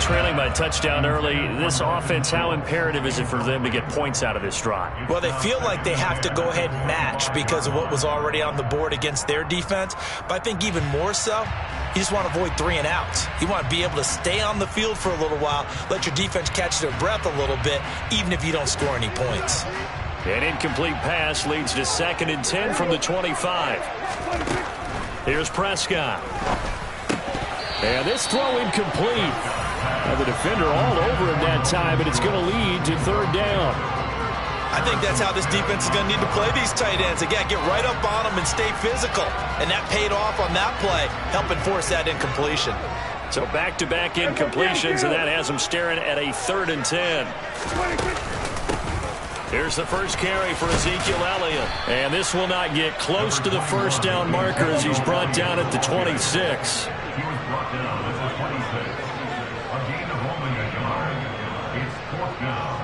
trailing by a touchdown early. This offense, how imperative is it for them to get points out of this drive? Well, they feel like they have to go ahead and match because of what was already on the board against their defense. But I think even more so, you just want to avoid 3 and outs. You want to be able to stay on the field for a little while, let your defense catch their breath a little bit, even if you don't score any points. An incomplete pass leads to 2nd and 10 from the 25. Here's Prescott. And this throw incomplete. The defender all over him that time, and it's going to lead to 3rd down. I think that's how this defense is going to need to play these tight ends. Again, get right up on them and stay physical. And that paid off on that play, helping force that incompletion. So back-to-back incompletions, and that has them staring at a 3rd and 10. Here's the first carry for Ezekiel Elliott. And this will not get close to the first down marker as he's brought down at the 26. He was brought down at the 26. A gain of only a yard. It's 4th down.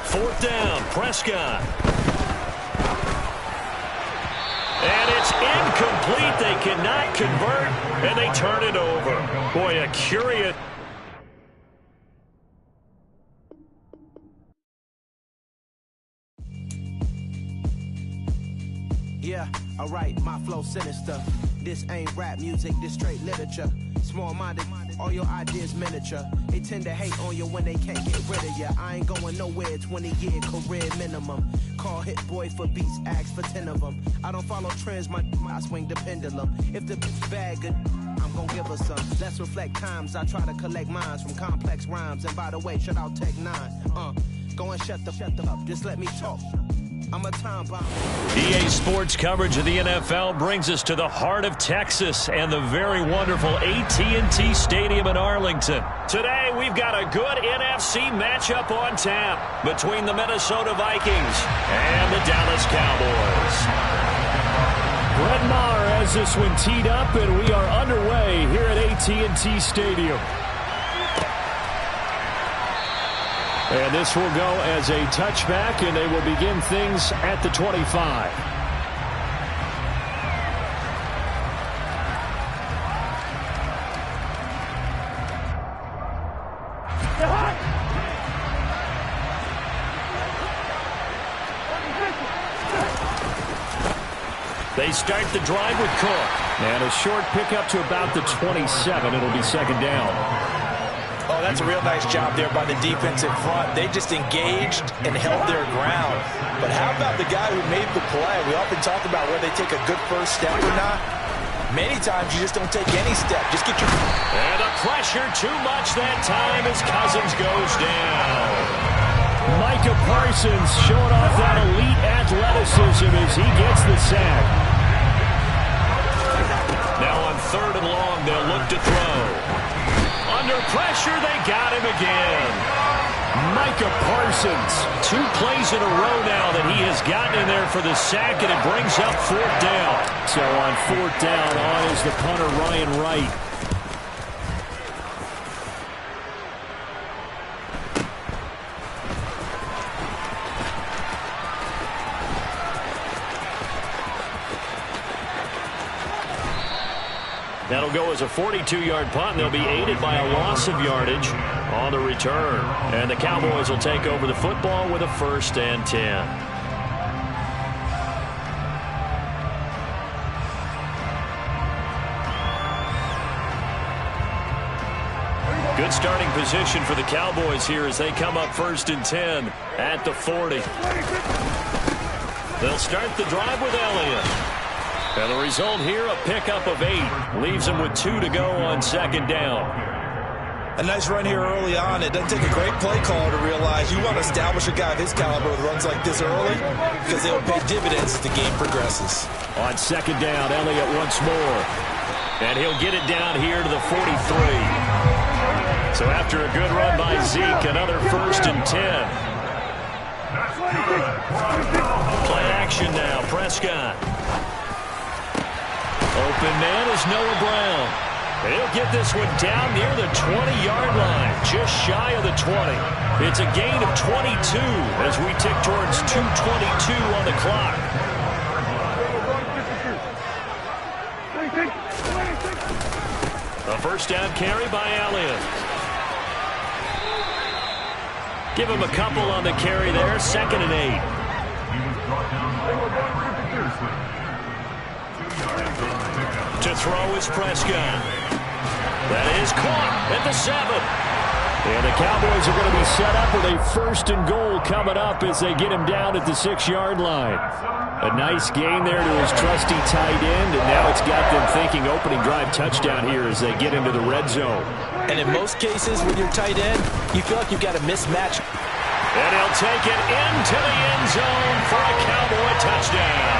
4th down, Prescott. And it's incomplete. They cannot convert, and they turn it over. Boy, a curious... Yeah, alright, my flow sinister. This ain't rap music, this straight literature. Small-minded, all your ideas miniature. They tend to hate on you when they can't get rid of you. I ain't going nowhere, 20-year career minimum. Call hit boy for beats, ask for 10 of them. I don't follow trends, I swing the pendulum. If the bitch bad, good, I'm gonna give her some. Let's reflect times, I try to collect minds from complex rhymes. And by the way, shout out Tech 9. Go and shut the up, just let me talk. I'm a time bomb. EA Sports coverage of the NFL brings us to the heart of Texas and the very wonderful AT&T Stadium in Arlington. Today, we've got a good NFC matchup on tap between the Minnesota Vikings and the Dallas Cowboys. Brett Maher has this one teed up, and we are underway here at AT&T Stadium. And this will go as a touchback, and they will begin things at the 25. They start the drive with Cook. And a short pickup to about the 27. It'll be 2nd down. Oh, that's a real nice job there by the defensive front. They just engaged and held their ground. But how about the guy who made the play? We often talk about whether they take a good first step or not. Many times you just don't take any step. Just get your... And the pressure too much that time as Cousins goes down. Micah Parsons showing off that elite athleticism as he gets the sack. Now on 3rd and long, they'll look to throw. Under pressure, they got him again. Micah Parsons, 2 plays in a row now that he has gotten in there for the sack, and it brings up 4th down. So on 4th down, on is the punter, Ryan Wright. That'll go as a 42-yard punt, and they'll be aided by a loss of yardage on the return. And the Cowboys will take over the football with a 1st and 10. Good starting position for the Cowboys here as they come up 1st and 10 at the 40. They'll start the drive with Elliott. And the result here, a pickup of 8. Leaves them with 2 to go on 2nd down. A nice run here early on. It doesn't take a great play caller to realize you want to establish a guy of his caliber with runs like this early because they will pay dividends as the game progresses. On 2nd down, Elliott once more. And he'll get it down here to the 43. So after a good run by Zeke, another 1st and 10. Play action now, Prescott. Open man is Noah Brown. He'll get this one down near the 20-yard line, just shy of the 20. It's a gain of 22 as we tick towards 2:22 on the clock. first down carry by Elliott. Give him a couple on the carry there. 2nd and 8. He was brought down by Pearson. 2 yards on the pickup. To throw is Prescott. That is caught at the 7. And the Cowboys are going to be set up with a 1st and goal coming up as they get him down at the 6-yard line. A nice gain there to his trusty tight end, and now it's got them thinking opening drive touchdown here as they get into the red zone. And in most cases with your tight end, you feel like you've got a mismatch. And he'll take it into the end zone for a Cowboy touchdown.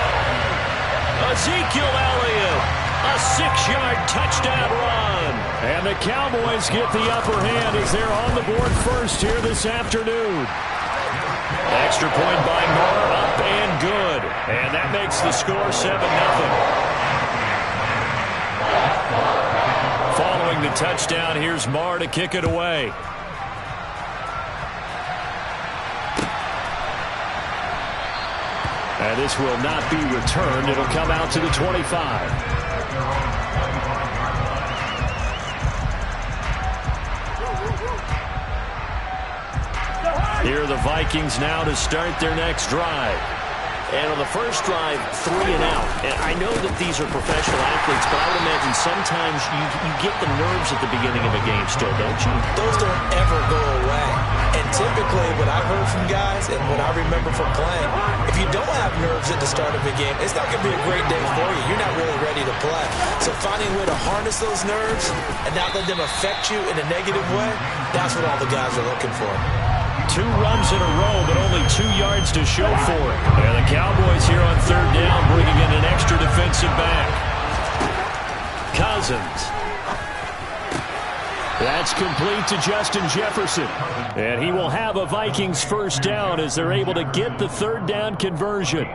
Ezekiel Elliott, a 6-yard touchdown run. And the Cowboys get the upper hand as they're on the board first here this afternoon. Extra point by Moore, up and good. And that makes the score 7-0. Following the touchdown, here's Moore to kick it away. And this will not be returned. It'll come out to the 25. Here are the Vikings now to start their next drive. And on the first drive, 3 and out. And I know that these are professional athletes, but I would imagine sometimes you get the nerves at the beginning of a game still, don't you? Those don't ever go away. And typically what I've heard from guys and what I remember from playing, if you don't have nerves at the start of a game, it's not going to be a great day for you. You're not really ready to play. So finding a way to harness those nerves and not let them affect you in a negative way, that's what all the guys are looking for. 2 runs in a row, but only 2 yards to show for it. And the Cowboys here on 3rd down, bringing in an extra defensive back. Cousins. That's complete to Justin Jefferson. And he will have a Vikings 1st down as they're able to get the 3rd down conversion.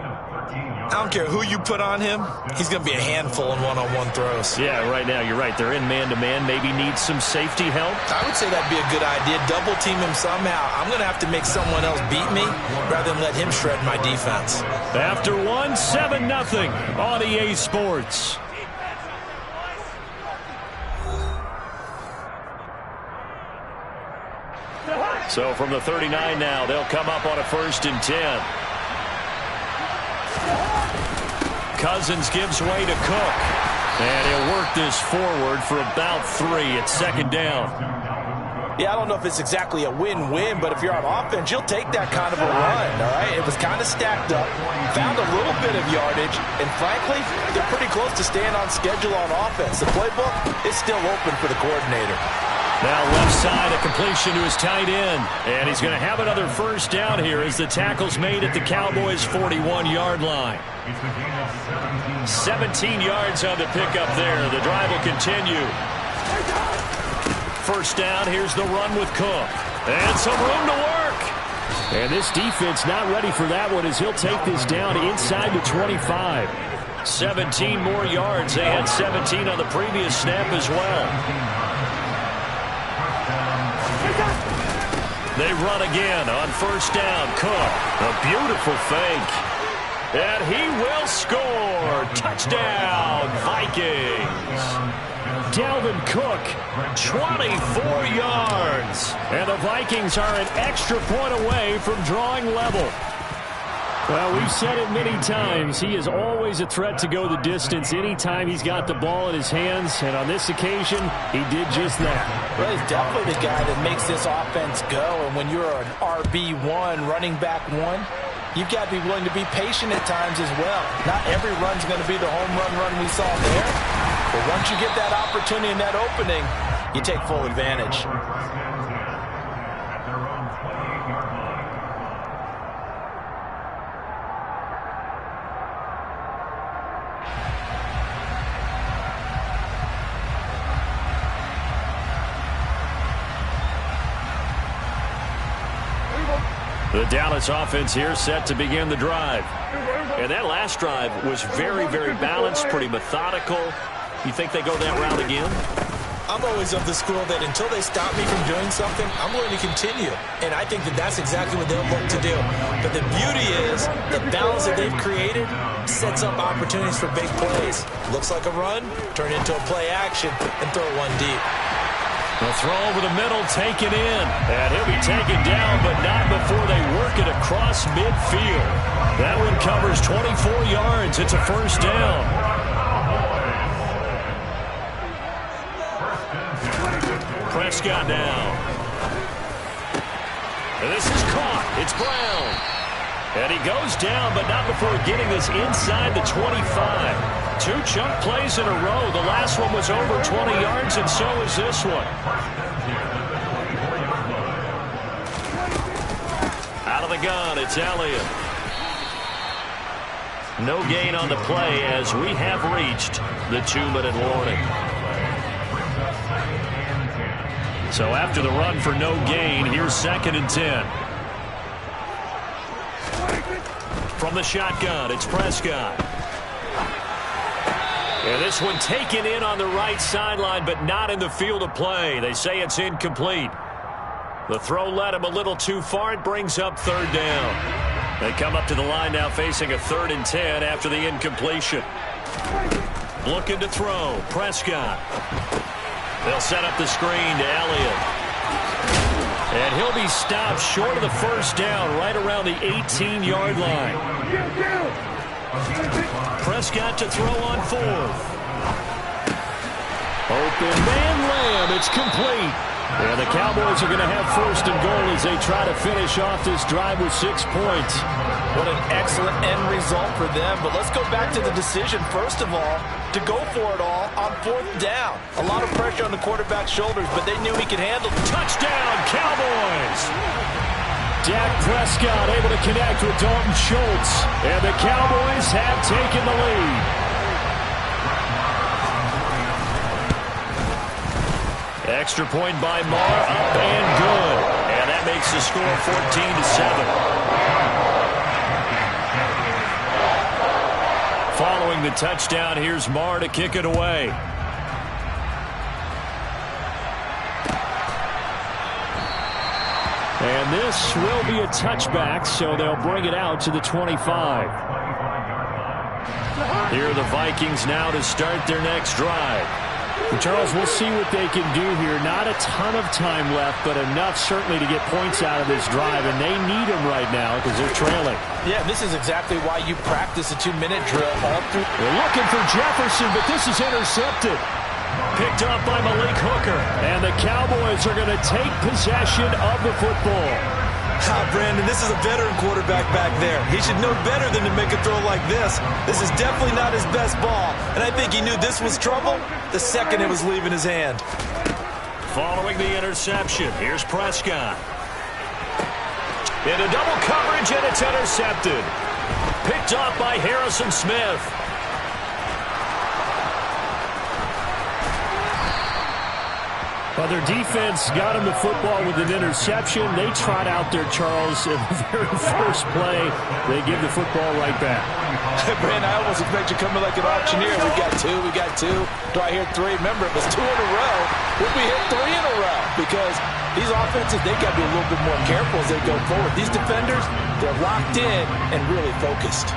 I don't care who you put on him, he's going to be a handful in one-on-one throws. Yeah, right now, you're right. They're in man-to-man. Maybe needs some safety help. I would say that'd be a good idea. Double team him somehow. I'm going to have to make someone else beat me rather than let him shred my defense. After 1, 7-0 on EA Sports. So from the 39 now, they'll come up on a 1st and 10. Cousins gives way to Cook. And he'll work this forward for about 3 at 2nd down. Yeah, I don't know if it's exactly a win-win, but if you're on offense, you'll take that kind of a run, all right? It was kind of stacked up, found a little bit of yardage, and frankly, they're pretty close to staying on schedule on offense. The playbook is still open for the coordinator. Now left side, a completion to his tight end. And he's going to have another 1st down here as the tackle's made at the Cowboys' 41-yard line. 17 yards on the pickup there. The drive will continue. 1st down, here's the run with Cook. And some room to work. And this defense not ready for that one as he'll take this down inside the 25. 17 more yards. They had 17 on the previous snap as well. They run again on 1st down. Cook, a beautiful fake. And he will score. Touchdown, Vikings. Dalvin Cook, 24 yards. And the Vikings are an extra point away from drawing level. Well, we've said it many times. He is always a threat to go the distance anytime he's got the ball in his hands. And on this occasion, he did just that. Well, he's definitely the guy that makes this offense go. And when you're an RB1, running back 1, you've got to be willing to be patient at times as well. Not every run's going to be the home run we saw there. But once you get that opportunity and that opening, you take full advantage. The Dallas offense here set to begin the drive. And that last drive was very, very balanced, pretty methodical. You think they go that route again? I'm always of the school that until they stop me from doing something, I'm going to continue. And I think that that's exactly what they'll look to do. But the beauty is the balance that they've created, sets up opportunities for big plays. Looks like a run, turn into a play action, and throw one deep. The throw over the middle, taken in. And he'll be taken down, but not before they work it across midfield. That one covers 24 yards. It's a first down. Prescott now. And this is caught. It's Brown. And he goes down, but not before getting this inside the 25. 2 chunk plays in a row. The last one was over 20 yards, and so is this one. Out of the gun, it's Elliott. No gain on the play as we have reached the 2-minute warning. So after the run for no gain, here's 2nd and 10. From the shotgun, it's Prescott. And this one taken in on the right sideline, but not in the field of play. They say it's incomplete. The throw led him a little too far. It brings up 3rd down. They come up to the line now facing a 3rd and 10 after the incompletion. Looking to throw, Prescott. They'll set up the screen to Elliott. And he'll be stopped short of the first down right around the 18-yard line. Prescott to throw on 4th. Open man Lamb. It's complete. And the Cowboys are going to have 1st and goal as they try to finish off this drive with 6 points. What an excellent end result for them. But let's go back to the decision, first of all, to go for it all on 4th down. A lot of pressure on the quarterback's shoulders, but they knew he could handle it. Touchdown, Cowboys! Dak Prescott able to connect with Dalton Schultz. And the Cowboys have taken the lead. Extra point by Marr, up and good. And that makes the score 14-7. Following the touchdown, here's Marr to kick it away. And this will be a touchback, so they'll bring it out to the 25. Here are the Vikings now to start their next drive. Charles, we'll see what they can do here. Not a ton of time left, but enough certainly to get points out of this drive, and they need them right now because they're trailing. Yeah, this is exactly why you practice a 2-minute drill all through. They're looking for Jefferson, but this is intercepted. Picked up by Malik Hooker. And the Cowboys are going to take possession of the football. Brandon, this is a veteran quarterback back there. He should know better than to make a throw like this. This is definitely not his best ball. And I think he knew this was trouble the second it was leaving his hand. Following the interception, here's Prescott. Into double coverage, and it's intercepted. Picked up by Harrison Smith. Well, their defense got him the football with an interception. They trot out there, Charles, in the very first play. They give the football right back. Brandon, I almost expect you coming like an auctioneer. We got two. Do I hear 3? Remember, it was 2 in a row. Would we hit 3 in a row? Because these offenses, they got to be a little bit more careful as they go forward. These defenders, they're locked in and really focused.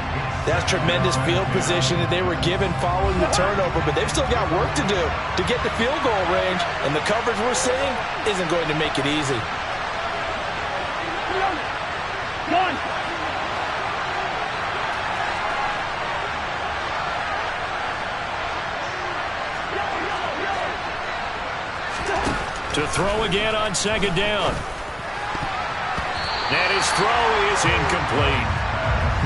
That's tremendous field position that they were given following the turnover, but they've still got work to do to get the field goal range, and the coverage we're seeing isn't going to make it easy. To throw again on 2nd down. And his throw is incomplete.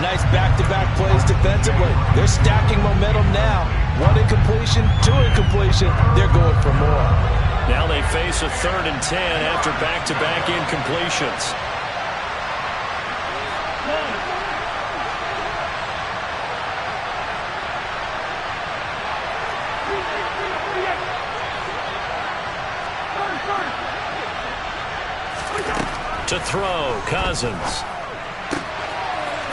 Nice back-to-back plays defensively. They're stacking momentum now. 1 incompletion, 2 incompletion. They're going for more. Now they face a 3rd and 10 after back-to-back incompletions. To throw, Cousins.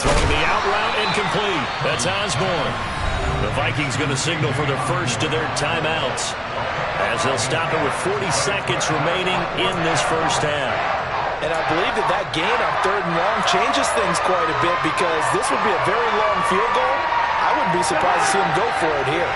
Throwing the out route, incomplete. That's Osborne. The Vikings going to signal for the first of their timeouts as they'll stop it with 40 seconds remaining in this first half. And I believe that gain on 3rd and long changes things quite a bit because this would be a very long field goal. I wouldn't be surprised to see him go for it here.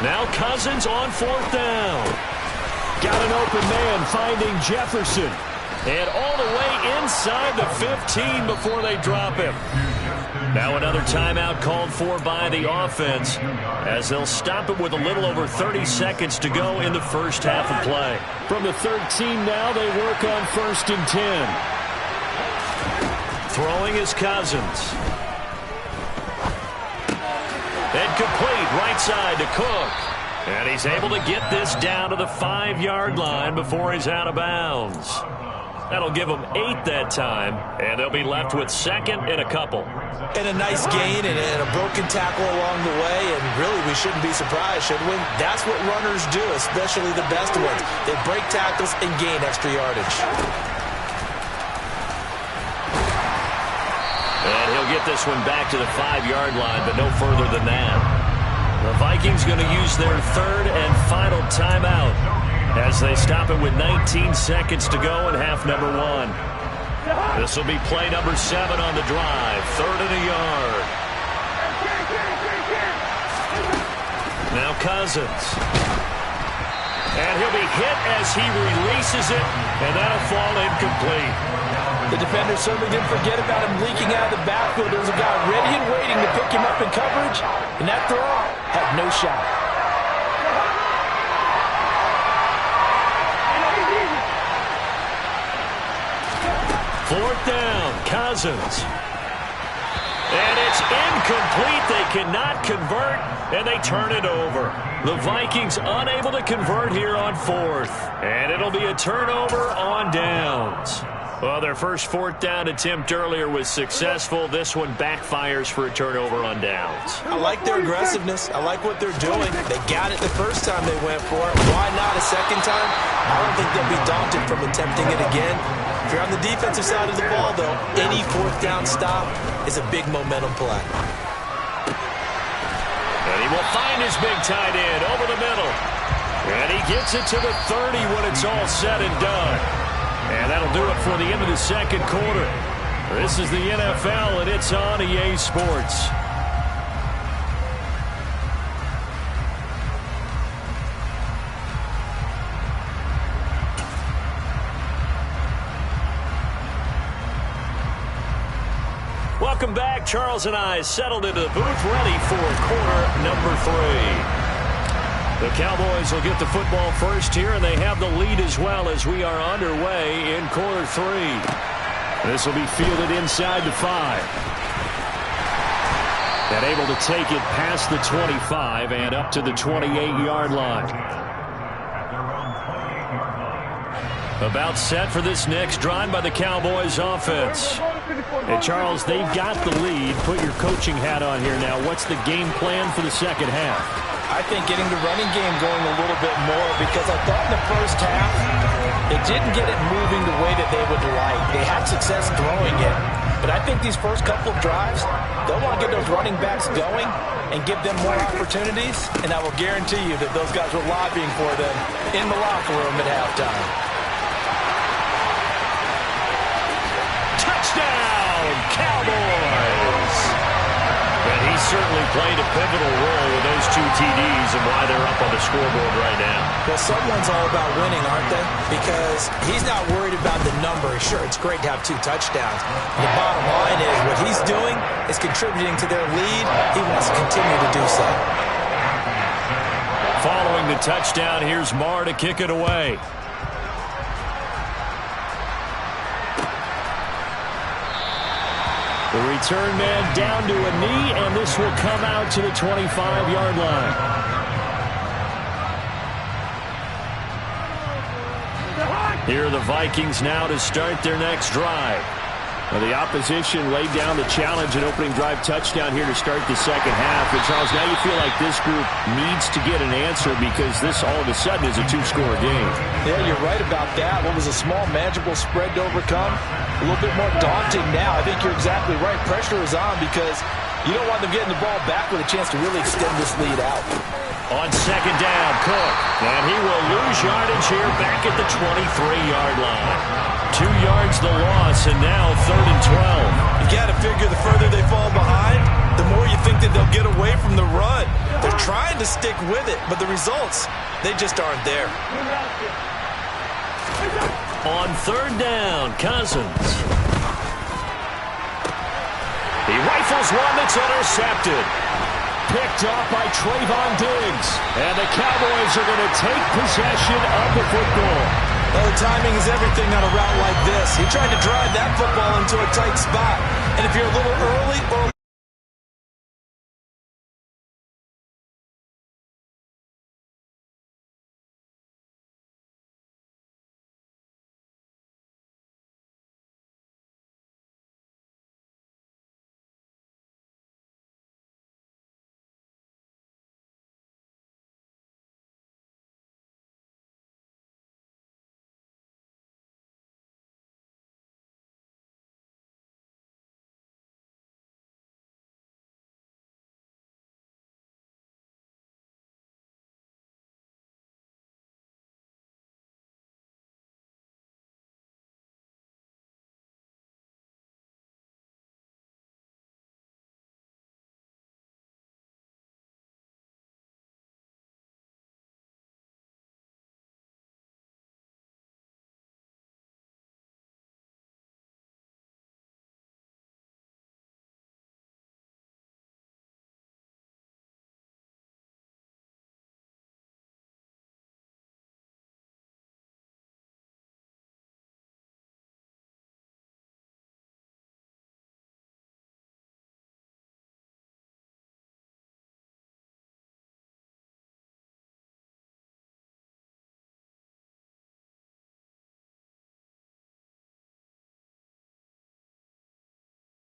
Now Cousins on 4th down. Got an open man finding Jefferson. And all the way inside the 15 before they drop him. Now another timeout called for by the offense as they'll stop it with a little over 30 seconds to go in the first half of play. From the 13 now, they work on 1st and 10. Throwing is Cousins. Incomplete, right side to Cook. And he's able to get this down to the 5-yard line before he's out of bounds. That'll give them 8 that time, and they'll be left with 2nd and a couple. And a nice gain and a broken tackle along the way, and really we shouldn't be surprised, should we? That's what runners do, especially the best ones. They break tackles and gain extra yardage. And he'll get this one back to the 5-yard line, but no further than that. The Vikings going to use their 3rd and final timeout as they stop it with 19 seconds to go in half number 1. This will be play number 7 on the drive. 3rd and a yard. Now Cousins. And he'll be hit as he releases it, and that'll fall incomplete. The defender certainly didn't forget about him leaking out of the backfield. There was a guy ready and waiting to pick him up in coverage, and that throw had no shot. Fourth down, Cousins. And it's incomplete. They cannot convert, and they turn it over. The Vikings unable to convert here on 4th. And it'll be a turnover on downs. Well, their first 4th down attempt earlier was successful. This one backfires for a turnover on downs. I like their aggressiveness. I like what they're doing. They got it the first time they went for it. Why not a second time? I don't think they'll be daunted from attempting it again. If you're on the defensive side of the ball, though, any 4th down stop is a big momentum play. And he will find his big tight end over the middle. And he gets it to the 30 when it's all said and done. And that'll do it for the end of the second quarter. This is the NFL, and it's on EA Sports. Welcome back. Charles and I settled into the booth, ready for quarter number 3. The Cowboys will get the football first here, and they have the lead as well as we are underway in quarter 3. This will be fielded inside the 5. And able to take it past the 25 and up to the 28-yard line. About set for this next drive by the Cowboys offense. And Charles, they've got the lead. Put your coaching hat on here now. What's the game plan for the second half? I think getting the running game going a little bit more, because I thought in the first half they didn't get it moving the way that they would like. They had success throwing it. But I think these first couple of drives, they'll want to get those running backs going and give them more opportunities. And I will guarantee you that those guys were lobbying for them in the locker room at halftime. Touchdown, Cowboys! And he certainly played a pivotal role with those 2 TDs and why they're up on the scoreboard right now. Well, someone's all about winning, aren't they? Because he's not worried about the number. Sure, it's great to have 2 touchdowns. The bottom line is what he's doing is contributing to their lead. He wants to continue to do so. Following the touchdown, here's Marr to kick it away. The return man down to a knee, and this will come out to the 25-yard line. Here are the Vikings now to start their next drive. Well, the opposition laid down the challenge and opening drive touchdown here to start the second half. And, Charles, now you feel like this group needs to get an answer because this all of a sudden is a 2-score game. Yeah, you're right about that. What was a small, manageable spread to overcome, a little bit more daunting now. I think you're exactly right. Pressure is on because you don't want them getting the ball back with a chance to really extend this lead out. On second down, Cook. And he will lose yardage here back at the 23-yard line. 2 yards the loss, and now 3rd and 12. You got to figure the further they fall behind, the more you think that they'll get away from the run. They're trying to stick with it, but the results, they just aren't there. On 3rd down, Cousins. He rifles one that's intercepted. Picked off by Trayvon Diggs. And the Cowboys are going to take possession of the football. Well, the timing is everything on a route like this. He tried to drive that football into a tight spot. And if you're a little early or